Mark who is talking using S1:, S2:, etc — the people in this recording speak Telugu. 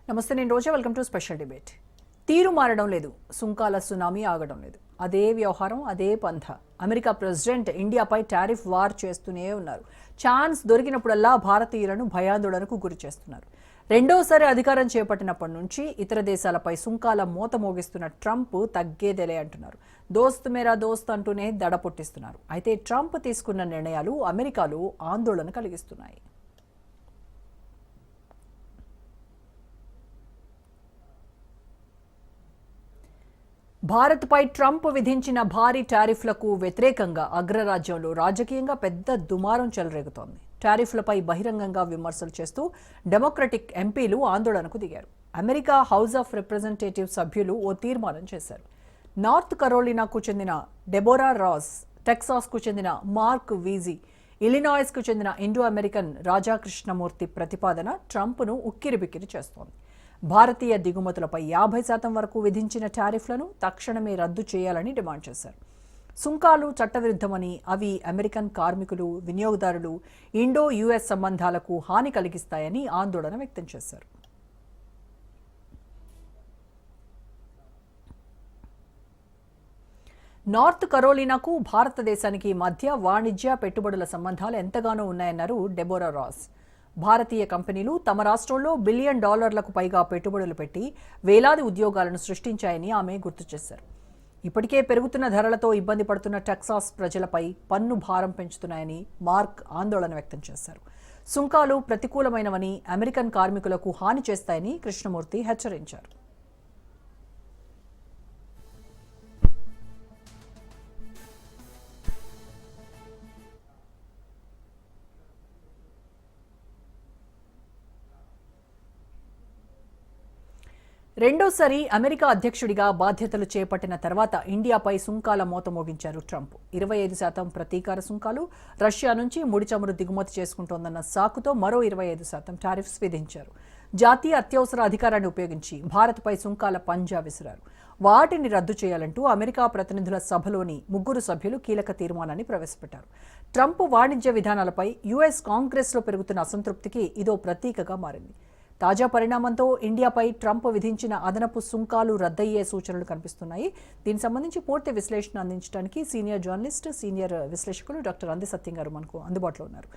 S1: నమస్తే, నేను Roja. Welcome to special debate. తీరు మారడం లేదు, సుంకాల సునామీ ఆగడం లేదు. అదే వ్యవహారం, అదే పంథ. అమెరికా ప్రెసిడెంట్ ఇండియాపై టారిఫ్ వార్ చేస్తూనే ఉన్నారు. ఛాన్స్ దొరికినప్పుడల్లా భారతీయులను భయాందోళనకు గురి చేస్తున్నారు. రెండోసారి అధికారం చేపట్టినప్పటి నుంచి ఇతర దేశాలపై సుంకాల మోత మోగిస్తున్న ట్రంప్ తగ్గేదేలే అంటున్నారు. దోస్త్ మేరా దోస్త్ అంటూనే దడ పుట్టిస్తున్నారు. అయితే ట్రంప్ తీసుకున్న నిర్ణయాలు అమెరికాలో ఆందోళన కలిగిస్తున్నాయి. భారత్పై ట్రంప్ విధించిన భారీ టారిఫ్లకు వ్యతిరేకంగా అగ్రరాజ్యంలో రాజకీయంగా పెద్ద దుమారం చెలరేగుతోంది. టారిఫ్లపై బహిరంగంగా విమర్శలు చేస్తూ డెమోక్రటిక్ ఎంపీలు ఆందోళనకు దిగారు. అమెరికా హౌస్ ఆఫ్ రిప్రజెంటేటివ్ సభ్యులు ఓ తీర్మానం చేశారు. నార్త్ కరోలినాకు చెందిన డెబోరా రాస్, టెక్సాస్కు చెందిన మార్క్ వీజీ, ఇలినాయిస్కు చెందిన ఇండో అమెరికన్ రాజాకృష్ణమూర్తి ప్రతిపాదన ట్రంప్ను ఉక్కిరిబిక్కిరి చేస్తోంది. భారతీయ దిగుమతులపై 50% వరకు విధించిన టారిఫ్లను తక్షణమే రద్దు చేయాలని డిమాండ్ చేశారు. సుంకాలు చట్టవిరుద్ధమని, అవి అమెరికన్ కార్మికులు, వినియోగదారులు, ఇండో యుఎస్ సంబంధాలకు హాని కలిగిస్తాయని ఆందోళన వ్యక్తం చేశారు. నార్త్ కరోలినాకు భారతదేశానికి మధ్య వాణిజ్య, పెట్టుబడుల సంబంధాలు ఎంతగానో ఉన్నాయన్నారు డెబోరా రాస్. భారతీయ కంపెనీలు తమ రాష్ట్రంలో $1 బిలియన్ పైగా పెట్టుబడులు పెట్టి వేలాది ఉద్యోగాలను సృష్టించాయని ఆమె గుర్తు చేశారు. ఇప్పటికే పెరుగుతున్న ధరలతో ఇబ్బంది పడుతున్న టెక్సాస్ ప్రజలపై పన్ను భారం పెంచుతున్నాయని మార్క్ ఆందోళన వ్యక్తం చేశారు. సుంకాలు ప్రతికూలమైనవని, అమెరికన్ కార్మికులకు హాని చేస్తాయని కృష్ణమూర్తి హెచ్చరించారు. రెండోసారి అమెరికా అధ్యక్షుడిగా బాధ్యతలు చేపట్టిన తర్వాత ఇండియాపై సుంకాల మోత మోగించారు ట్రంప్. 25% ప్రతీకార సుంకాలు, రష్యా నుంచి ముడి చమురు దిగుమతి చేసుకుంటోందన్న సాకుతో మరో 25% టారిఫ్స్ విధించారు. జాతీయ అత్యవసర అధికారాన్ని ఉపయోగించి భారత్పై సుంకాల పంజా విసిరారు. వాటిని రద్దు చేయాలంటూ అమెరికా ప్రతినిధుల సభలోని 3 సభ్యులు కీలక తీర్మానాన్ని ప్రవేశపెట్టారు. ట్రంప్ వాణిజ్య విధానాలపై యుఎస్ కాంగ్రెస్లో పెరుగుతున్న అసంతృప్తికి ఇదో ప్రతీకగా మారింది. తాజా పరిణామంతో ఇండియాపై ట్రంప్ విధించిన అదనపు సుంకాలు రద్దయ్యే సూచనలు కనిపిస్తున్నాయి. దీనికి సంబంధించి పూర్తి విశ్లేషణ అందించడానికి సీనియర్ జర్నలిస్ట్, సీనియర్ విశ్లేషకులు డాక్టర్ అంది సత్యం గారు మనకు అందుబాటులో ఉన్నారు.